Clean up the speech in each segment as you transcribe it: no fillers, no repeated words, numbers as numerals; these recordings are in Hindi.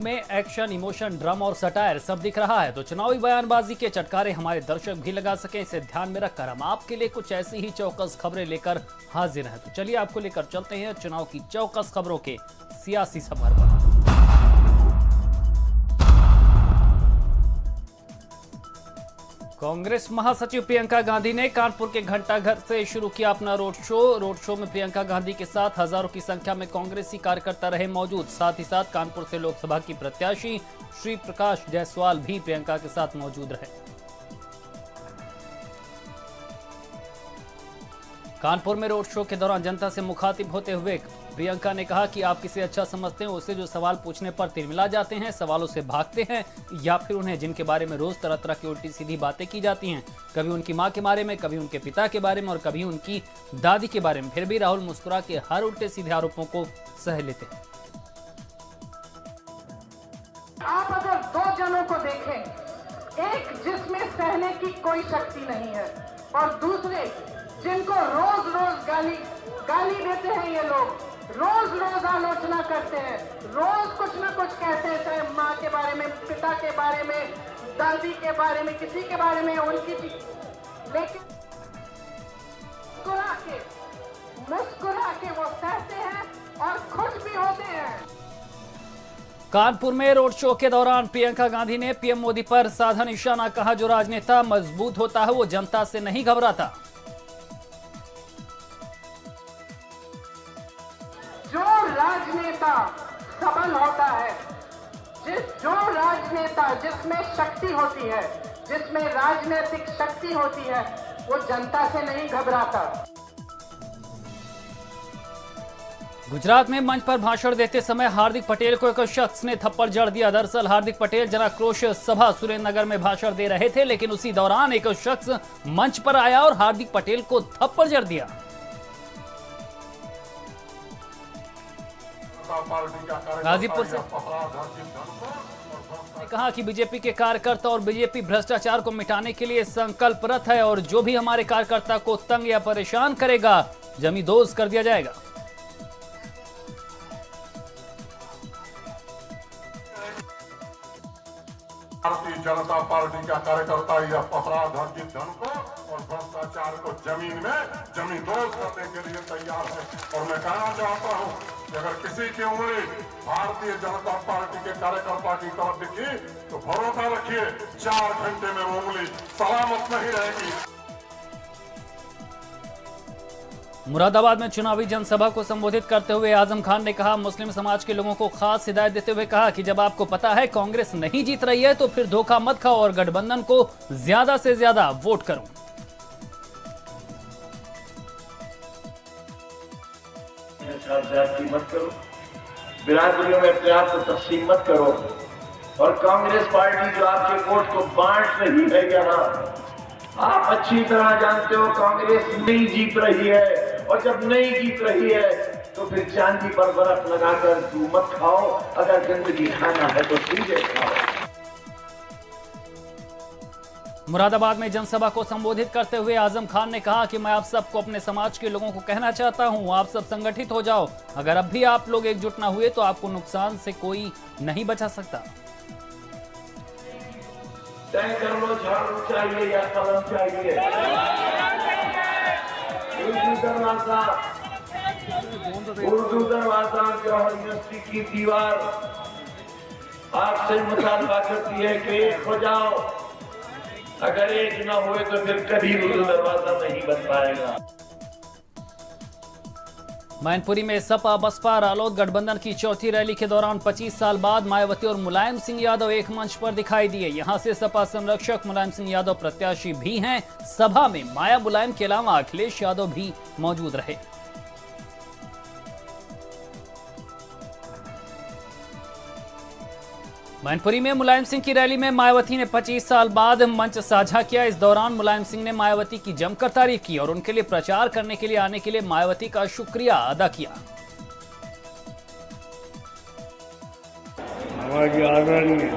में एक्शन, इमोशन, ड्रामा और सटायर सब दिख रहा है, तो चुनावी बयानबाजी के चटकारे हमारे दर्शक भी लगा सकें, इसे ध्यान में रखकर हम आपके लिए कुछ ऐसी ही चौकस खबरें लेकर हाजिर हैं। तो चलिए आपको लेकर चलते हैं चुनाव की चौकस खबरों के सियासी सफर पर। कांग्रेस महासचिव प्रियंका गांधी ने कानपुर के घंटाघर से शुरू किया अपना रोड शो में प्रियंका गांधी के साथ हजारों की संख्या में कांग्रेसी कार्यकर्ता रहे मौजूद। साथ ही साथ कानपुर से लोकसभा की प्रत्याशी श्री प्रकाश जायसवाल भी प्रियंका के साथ मौजूद रहे। कानपुर में रोड शो के दौरान जनता से मुखातिब होते हुए प्रियंका ने कहा कि आप किसे अच्छा समझते हैं, उससे जो सवाल पूछने पर तिलमिला जाते हैं, सवालों से भागते हैं, या फिर उन्हें जिनके बारे में रोज तरह तरह की उल्टी सीधी बातें की जाती हैं, कभी उनकी मां के बारे में, कभी उनके पिता के बारे में और कभी उनकी दादी के बारे में। फिर भी राहुल मुस्कुरा के हर उल्टे सीधे आरोपों को सह लेते हैं। आप अगर दो जनों को देखें, एक जिसमें सहने की कोई शक्ति नहीं है और दूसरे जिनको रोज रोज गाली देते हैं, ये लोग रोज रोज आलोचना करते हैं, रोज कुछ ना कुछ कहते हैं, चाहे माँ के बारे में, पिता के बारे में, दादी के बारे में, किसी के बारे में, उनकी, लेकिन मुस्कुरा के वो सहते हैं और खुश भी होते हैं। कानपुर में रोड शो के दौरान प्रियंका गांधी ने पीएम मोदी पर साधा निशाना, कहा जो राजनेता मजबूत होता है वो जनता से नहीं घबराता। जो राजनेता सबल होता है, जो राजनेता जिसमें शक्ति होती है, जिसमें राजनीतिक शक्ति होती है, वो जनता से नहीं घबराता। गुजरात में मंच पर भाषण देते समय हार्दिक पटेल को एक शख्स ने थप्पड़ जड़ दिया। दरअसल हार्दिक पटेल जनाक्रोश सभा सुरेंद्रनगर में भाषण दे रहे थे, लेकिन उसी दौरान एक शख्स मंच पर आया और हार्दिक पटेल को थप्पड़ जड़ दिया। गाजीपुर से कहा कि बीजेपी के कार्यकर्ता और बीजेपी भ्रष्टाचार को मिटाने के लिए संकल्परत है और जो भी हमारे कार्यकर्ता को तंग या परेशान करेगा जमींदोज कर दिया जाएगा। भारतीय जनता पार्टी का कार्यकर्ता या अपराध अर्जित धन को और भ्रष्टाचार को जमींदोज करने के लिए तैयार है। और मैं कहना चाहता हूं कि अगर किसी की उंगली भारतीय जनता पार्टी के कार्यकर्ता की तरफ दिखी तो भरोसा रखिए 4 घंटे में वो उंगली सलामत नहीं रहेगी। मुरादाबाद में चुनावी जनसभा को संबोधित करते हुए आजम खान ने कहा, मुस्लिम समाज के लोगों को खास हिदायत देते हुए कहा कि जब आपको पता है कांग्रेस नहीं जीत रही है तो फिर धोखा मत खाओ और गठबंधन को ज्यादा से ज्यादा वोट करो। मत करो, बिरादरियों में अपने आप को तकसीम मत करो। और कांग्रेस पार्टी जो आपके वोट को बांट रही है यहाँ, आप अच्छी तरह जानते हो कांग्रेस नहीं जीत रही है, और जब नहीं जीत रही है तो फिर चांदी पर बर्फ लगाकर तू मत खाओ। अगर गंदगी खाना है तो सीधे खाओ। मुरादाबाद में जनसभा को संबोधित करते हुए आजम खान ने कहा कि मैं आप सबको, अपने समाज के लोगों को कहना चाहता हूं, आप सब संगठित हो जाओ। अगर अब भी आप लोग एकजुट ना हुए तो आपको नुकसान से कोई नहीं बचा सकता। तय कर लो, झाड़ू चाहिए या कलम चाहिए। उर्दू दरवाजा जवाहर यूनिवर्सिटी की दीवार आपसे मुतालबा करती है कि एक हो जाओ। अगर एक ना हुए तो फिर कभी उर्दू दरवाजा नहीं बन पाएगा। मैनपुरी में सपा बसपा रालोद गठबंधन की चौथी रैली के दौरान 25 साल बाद मायावती और मुलायम सिंह यादव एक मंच पर दिखाई दिए। यहां से सपा संरक्षक मुलायम सिंह यादव प्रत्याशी भी हैं। सभा में माया मुलायम के अलावा अखिलेश यादव भी मौजूद रहे। मैनपुरी में मुलायम सिंह की रैली में मायावती ने 25 साल बाद मंच साझा किया। इस दौरान मुलायम सिंह ने मायावती की जमकर तारीफ की और उनके लिए प्रचार करने के लिए आने के लिए मायावती का शुक्रिया अदा किया। हमारी आदरणीय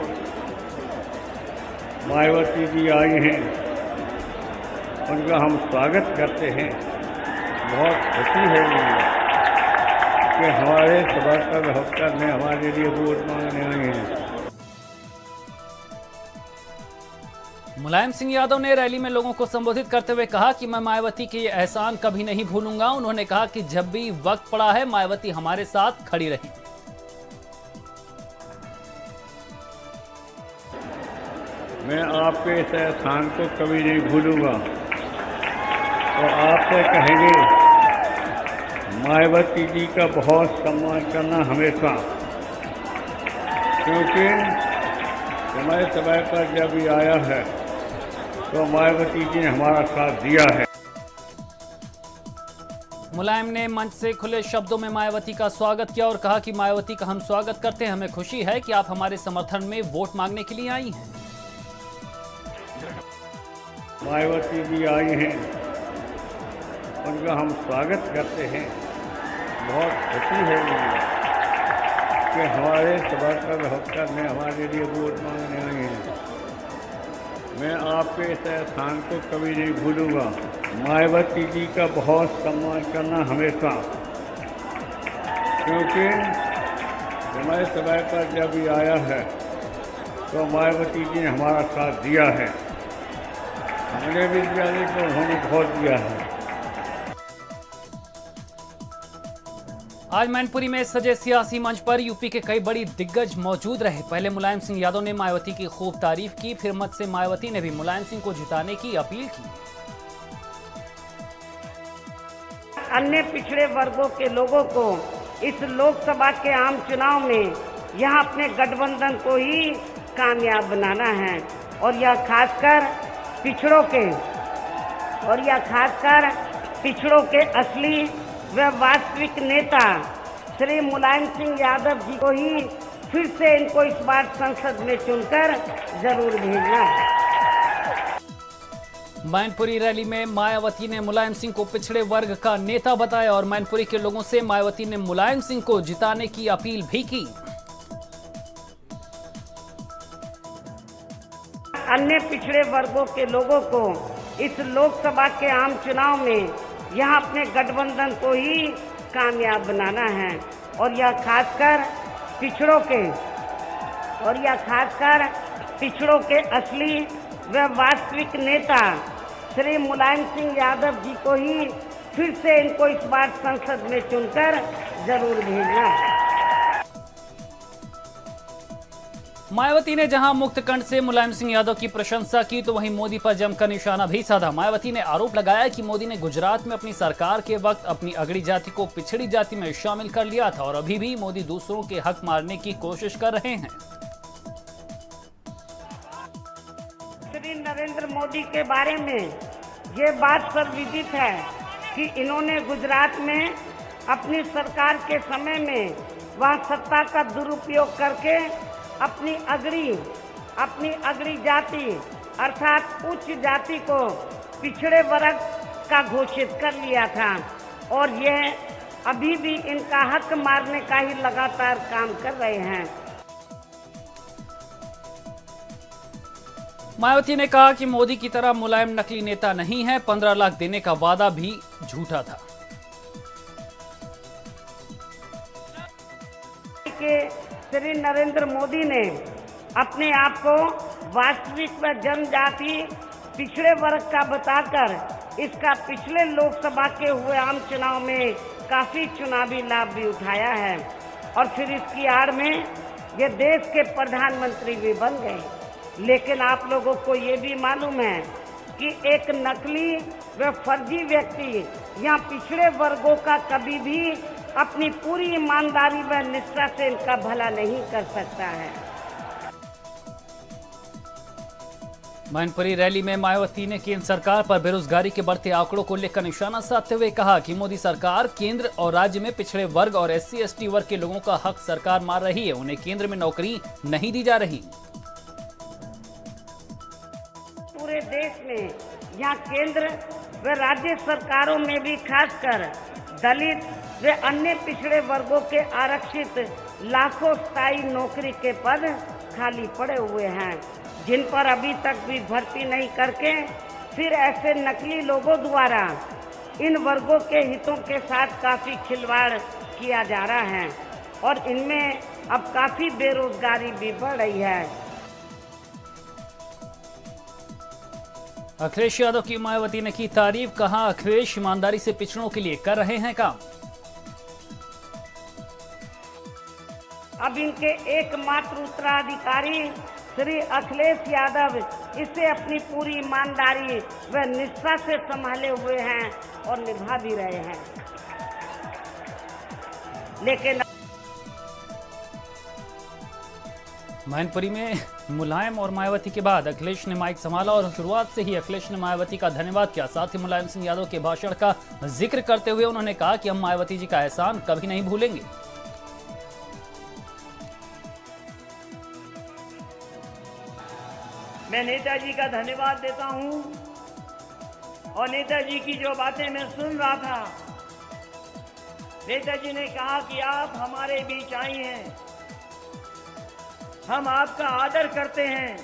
मायावती जी आई हैं, उनका हम स्वागत करते हैं। बहुत खुशी है मुझे कि कि हमारे समर्थन होकर ने हमारे लिए वोट मांगने आए हैं। मुलायम सिंह यादव ने रैली में लोगों को संबोधित करते हुए कहा कि मैं मायावती के ये एहसान कभी नहीं भूलूंगा। उन्होंने कहा कि जब भी वक्त पड़ा है मायावती हमारे साथ खड़ी रही। मैं आपके इस एहसान को कभी नहीं भूलूंगा। तो आपसे कहेंगे मायावती जी का बहुत सम्मान करना हमेशा, क्योंकि समय समय पर जब ये आया है तो मायावती जी ने हमारा साथ दिया है। मुलायम ने मंच से खुले शब्दों में मायावती का स्वागत किया और कहा कि मायावती का हम स्वागत करते हैं। हमें खुशी है कि आप हमारे समर्थन में वोट मांगने के लिए आई हैं। मायावती जी आई हैं, उनका हम स्वागत करते हैं। बहुत खुशी है मुझे कि हमारे समर्थन होकर ने हमारे लिए वोट मांगने आए हैं। मैं आपके इस एहसान को कभी नहीं भूलूंगा। मायावती जी का बहुत सम्मान करना हमेशा, क्योंकि समय समय पर जब ये आया है तो मायावती जी ने हमारा साथ दिया है। हमने भी दिया नहीं तो उन्होंने बहुत दिया है। आज मैनपुरी में सजे सियासी मंच पर यूपी के कई बड़ी दिग्गज मौजूद रहे। पहले मुलायम सिंह यादव ने मायावती की खूब तारीफ की, फिर मंच से मायावती ने भी मुलायम सिंह को जिताने की अपील की। अन्य पिछड़े वर्गों के लोगों को इस लोकसभा के आम चुनाव में यहाँ अपने गठबंधन को ही कामयाब बनाना है और यह खासकर पिछड़ों के असली व वास्तविक नेता श्री मुलायम सिंह यादव जी को ही फिर से इनको इस बार संसद में चुनकर जरूर भेजना है। मैनपुरी रैली में मायावती ने मुलायम सिंह को पिछड़े वर्ग का नेता बताया और मैनपुरी के लोगों से मायावती ने मुलायम सिंह को जिताने की अपील भी की। अन्य पिछड़े वर्गों के लोगों को इस लोकसभा के आम चुनाव में यहाँ अपने गठबंधन को ही कामयाब बनाना है और यह खासकर पिछड़ों के असली व वास्तविक नेता श्री मुलायम सिंह यादव जी को ही फिर से इनको इस बार संसद में चुनकर जरूर भेजना है। मायावती ने जहां मुक्तकंठ से मुलायम सिंह यादव की प्रशंसा की तो वहीं मोदी पर जमकर निशाना भी साधा। मायावती ने आरोप लगाया कि मोदी ने गुजरात में अपनी सरकार के वक्त अपनी अगड़ी जाति को पिछड़ी जाति में शामिल कर लिया था और अभी भी मोदी दूसरों के हक मारने की कोशिश कर रहे हैं। श्री नरेंद्र मोदी के बारे में ये बात सर्वविदित है कि इन्होंने गुजरात में अपनी सरकार के समय में वहां सत्ता का दुरुपयोग करके अपनी अगड़ी जाति अर्थात उच्च जाति को पिछड़े वर्ग का घोषित कर लिया था और यह अभी भी इनका हक मारने का ही लगातार काम कर रहे हैं। मायावती ने कहा कि मोदी की तरह मुलायम नकली नेता नहीं है। 15 लाख देने का वादा भी झूठा था। श्री नरेंद्र मोदी ने अपने आप को वास्तविक व जनजाति पिछड़े वर्ग का बताकर इसका पिछले लोकसभा के हुए आम चुनाव में काफी चुनावी लाभ भी उठाया है और फिर इसकी आड़ में ये देश के प्रधानमंत्री भी बन गए। लेकिन आप लोगों को ये भी मालूम है कि एक नकली व फर्जी व्यक्ति या पिछड़े वर्गों का कभी भी अपनी पूरी ईमानदारी व निष्ठा से इनका भला नहीं कर सकता है। मैनपुरी रैली में मायावती ने केंद्र सरकार पर बेरोजगारी के बढ़ते आंकड़ों को लेकर निशाना साधते हुए कहा कि मोदी सरकार केंद्र और राज्य में पिछड़े वर्ग और SC/ST वर्ग के लोगों का हक सरकार मार रही है। उन्हें केंद्र में नौकरी नहीं दी जा रही। पूरे देश में यहाँ केंद्र व राज्य सरकारों में भी खासकर दलित व अन्य पिछड़े वर्गों के आरक्षित लाखों स्थायी नौकरी के पद खाली पड़े हुए हैं, जिन पर अभी तक भी भर्ती नहीं करके फिर ऐसे नकली लोगों द्वारा इन वर्गों के हितों के साथ काफी खिलवाड़ किया जा रहा है और इनमें अब काफी बेरोजगारी भी बढ़ रही है। अखिलेश यादव की मायावती ने की तारीफ, कहा अखिलेश ईमानदारी से पिछड़ों के लिए कर रहे हैं काम। अब इनके एकमात्र उत्तराधिकारी श्री अखिलेश यादव इसे अपनी पूरी ईमानदारी व निष्ठा से संभाले हुए हैं और निभा भी रहे हैं। लेकिन मैनपुरी में मुलायम और मायावती के बाद अखिलेश ने माइक संभाला और शुरुआत से ही अखिलेश ने मायावती का धन्यवाद किया। साथ ही मुलायम सिंह यादव के भाषण का जिक्र करते हुए उन्होंने कहा कि हम मायावती जी का एहसान कभी नहीं भूलेंगे। मैं नेताजी का धन्यवाद देता हूं और नेताजी की जो बातें मैं सुन रहा था, नेताजी ने कहा कि आप हमारे बीच आई हैं, हम आपका आदर करते हैं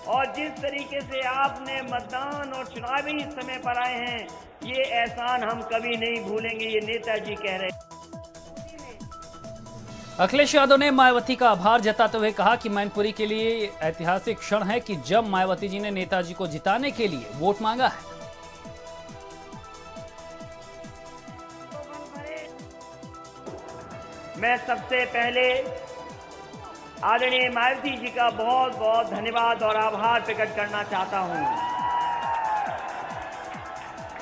और जिस तरीके से आपने मतदान और चुनावी समय पर आए हैं, ये एहसान हम कभी नहीं भूलेंगे, ये नेताजी कह रहे हैं। अखिलेश यादव ने मायावती का आभार जताते हुए कहा कि मैनपुरी के लिए ऐतिहासिक क्षण है कि जब मायावती जी ने नेताजी को जिताने के लिए वोट मांगा है। मैं सबसे पहले आदरणीय मायावती जी का बहुत बहुत धन्यवाद और आभार प्रकट करना चाहता हूं।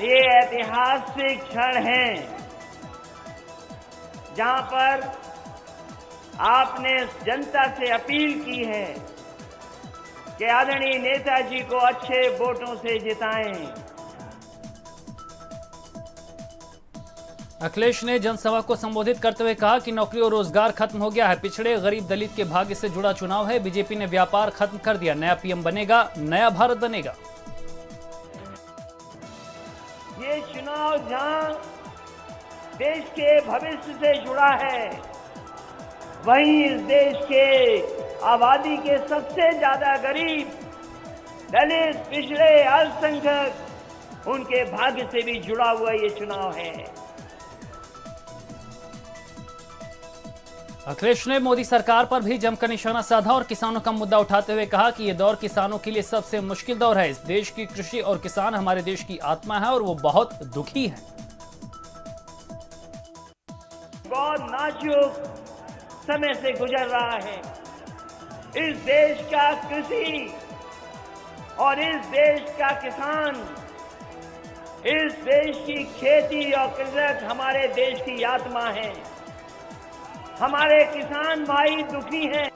ये ऐतिहासिक क्षण है जहां पर आपने जनता से अपील की है कि आदरणीय नेताजी को अच्छे वोटों से जिताएं। अखिलेश ने जनसभा को संबोधित करते हुए कहा कि नौकरी और रोजगार खत्म हो गया है, पिछड़े गरीब दलित के भाग्य से जुड़ा चुनाव है, बीजेपी ने व्यापार खत्म कर दिया, नया पीएम बनेगा, नया भारत बनेगा। ये चुनाव जहां देश के भविष्य से जुड़ा है, वहीं इस देश के आबादी के सबसे ज्यादा गरीब दलित, पिछड़े, अल्पसंख्यक, उनके भाग्य से भी जुड़ा हुआ ये चुनाव है। अखिलेश ने मोदी सरकार पर भी जमकर निशाना साधा और किसानों का मुद्दा उठाते हुए कहा कि यह दौर किसानों के लिए सबसे मुश्किल दौर है। इस देश की कृषि और किसान हमारे देश की आत्मा है और वो बहुत दुखी है। बहुत नाजुक समय से गुजर रहा है इस देश का कृषि और इस देश का किसान, इस देश की खेती और कृषक हमारे देश की आत्मा है। हमारे किसान भाई दुखी हैं।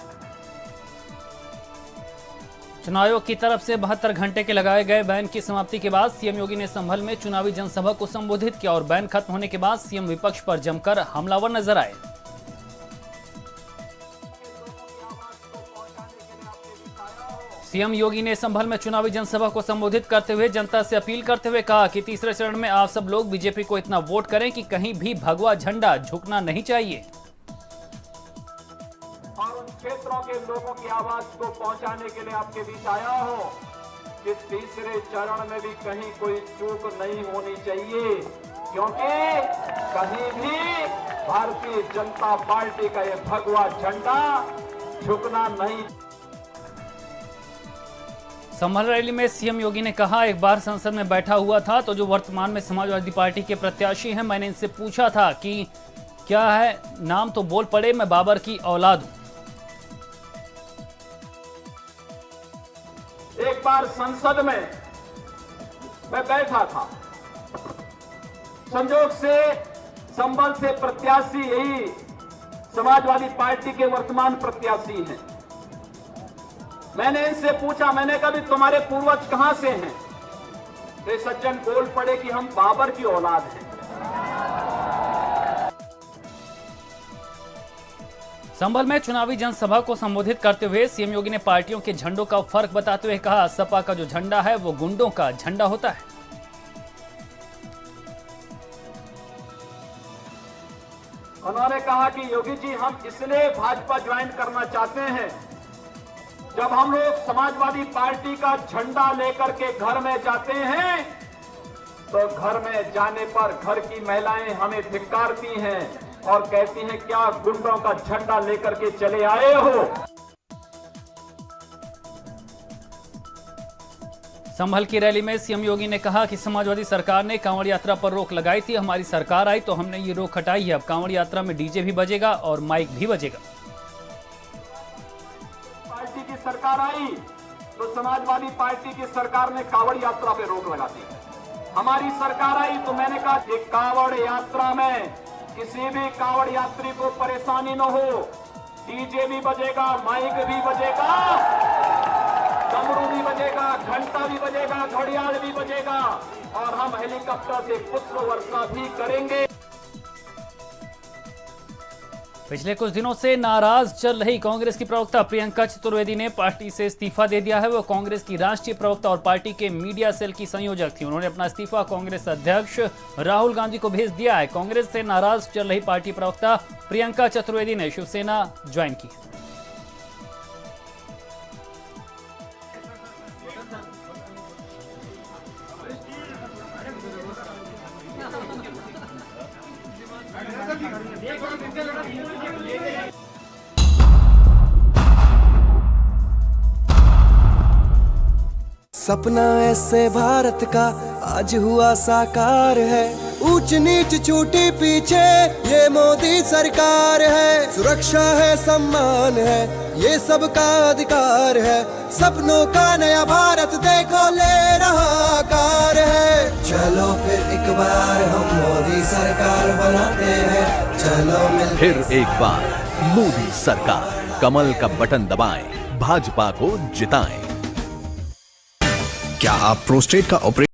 चुनाव आयोग की तरफ से 72 घंटे के लगाए गए बैन की समाप्ति के बाद सीएम योगी ने संभल में चुनावी जनसभा को संबोधित किया और बैन खत्म होने के बाद सीएम विपक्ष पर जमकर हमलावर नजर आए। सीएम योगी ने संभल में चुनावी जनसभा को संबोधित करते हुए जनता से अपील करते हुए कहा कि तीसरे चरण में आप सब लोग बीजेपी को इतना वोट करें कि कहीं भी भगवा झंडा झुकना नहीं चाहिए और उन क्षेत्रों के लोगों की आवाज को पहुंचाने के लिए आपके बीच आया हूं कि तीसरे चरण में भी कहीं कोई चूक नहीं होनी चाहिए, क्योंकि कहीं भी भारतीय जनता पार्टी का यह भगवा झंडा झुकना नहीं। संभल रैली में सीएम योगी ने कहा, एक बार संसद में बैठा हुआ था तो जो वर्तमान में समाजवादी पार्टी के प्रत्याशी हैं, मैंने इनसे पूछा था कि क्या है नाम, तो बोल पड़े मैं बाबर की औलाद हूं। एक बार संसद में मैं बैठा था, संजोग से संभल से प्रत्याशी यही समाजवादी पार्टी के वर्तमान प्रत्याशी हैं। मैंने इनसे पूछा, मैंने कहा भी तुम्हारे पूर्वज कहां से हैं? तो सज्जन बोल पड़े कि हम बाबर की औलाद हैं। संभल में चुनावी जनसभा को संबोधित करते हुए सीएम योगी ने पार्टियों के झंडों का फर्क बताते हुए कहा, सपा का जो झंडा है वो गुंडों का झंडा होता है। उन्होंने कहा कि योगी जी हम इसलिए भाजपा ज्वाइन करना चाहते हैं, जब हम लोग समाजवादी पार्टी का झंडा लेकर के घर में जाते हैं तो घर में जाने पर घर की महिलाएं हमें धिक्कारती हैं और कहती हैं क्या गुंडों का झंडा लेकर के चले आए हो। संभल की रैली में सीएम योगी ने कहा कि समाजवादी सरकार ने कांवड़ यात्रा पर रोक लगाई थी, हमारी सरकार आई तो हमने ये रोक हटाई है। अब कांवड़ यात्रा में डीजे भी बजेगा और माइक भी बजेगा। पार्टी की सरकार आई तो समाजवादी पार्टी की सरकार ने कांवड़ यात्रा पे रोक लगा दी। हमारी सरकार आई तो मैंने कहा कि कांवड़ यात्रा में किसी भी कांवड़ यात्री को परेशानी न हो, डीजे भी बजेगा, माइक भी बजेगा, डमरू भी बजेगा, घंटा भी बजेगा, घड़ियाल भी बजेगा और हम हेलीकॉप्टर से पुष्प वर्षा भी करेंगे। पिछले कुछ दिनों से नाराज चल रही कांग्रेस की प्रवक्ता प्रियंका चतुर्वेदी ने पार्टी से इस्तीफा दे दिया है। वो कांग्रेस की राष्ट्रीय प्रवक्ता और पार्टी के मीडिया सेल की संयोजक थी। उन्होंने अपना इस्तीफा कांग्रेस अध्यक्ष राहुल गांधी को भेज दिया है। कांग्रेस से नाराज चल रही पार्टी प्रवक्ता प्रियंका चतुर्वेदी ने शिवसेना ज्वाइन की है। सपना ऐसे भारत का आज हुआ साकार है, ऊंच नीच छूटी पीछे ये मोदी सरकार है। सुरक्षा है, सम्मान है, ये सबका अधिकार है, सपनों का नया भारत देखो ले रहा आकार है। चलो फिर एक बार हम मोदी सरकार बनाते हैं, चलो मिल फिर एक बार मोदी सरकार, कमल का बटन दबाएं, भाजपा को जिताएं। क्या आप प्रोस्टेट का ऑपरेशन